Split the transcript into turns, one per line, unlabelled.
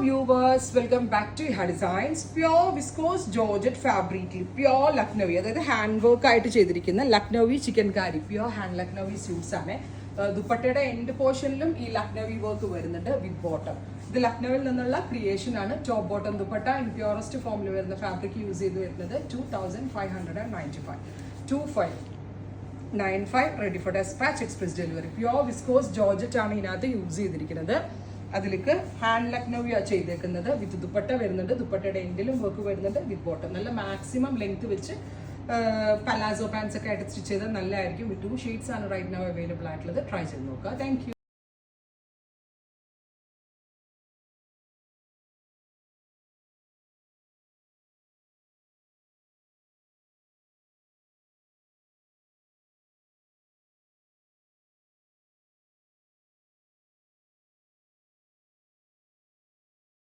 viewers, welcome back to Iha Designs. Pure viscose georgette fabric, pure Lucknowi, അതായത് hand work ആയിട്ട് ചെയ്തിരിക്കുന്ന Lucknowi chikankari pure hand Lucknowi suits ആണ്. ദുപ്പട്ടയുടെ end പോർഷനിലും ഈ ലക്നൗവി വർക്ക് വരുന്നുണ്ട് വിത്ത് ബോട്ടം. ഇത് ലക്നൌവിൽ നിന്നുള്ള ക്രിയേഷൻ ആണ്. Top bottom dupatta in purest ഫോമിൽ വരുന്ന ഫാബ്രിക് യൂസ് ചെയ്ത് വരുന്നത് 2595 2595 ready for despatch express delivery. Pure viscose georgette ആണ് ഇതിനകത്ത് യൂസ് ചെയ്തിരിക്കുന്നത്. അതിലേക്ക് ഹാൻഡ് ലക്നൗവി ചെയ്തേക്കുന്നത് വിത്ത് ദുപ്പട്ട വരുന്നുണ്ട്. ദുപ്പട്ടയുടെ എൻഡിലും വർക്ക് വരുന്നുണ്ട് വിത്ത് ബോട്ടം. നല്ല മാക്സിമം ലെങ്ത് വെച്ച് പലാസോ പാൻസ് ഒക്കെ ആയിട്ട് സ്റ്റിച്ച് ചെയ്താൽ നല്ലതായിരിക്കും. 2 ഷെയ്ഡ്സ് ആണ് റൈറ്റ് നൗ അവൈലബിൾ ആയിട്ടുള്ളത്. ട്രൈ ചെയ്ത് നോക്കുക. Thank you.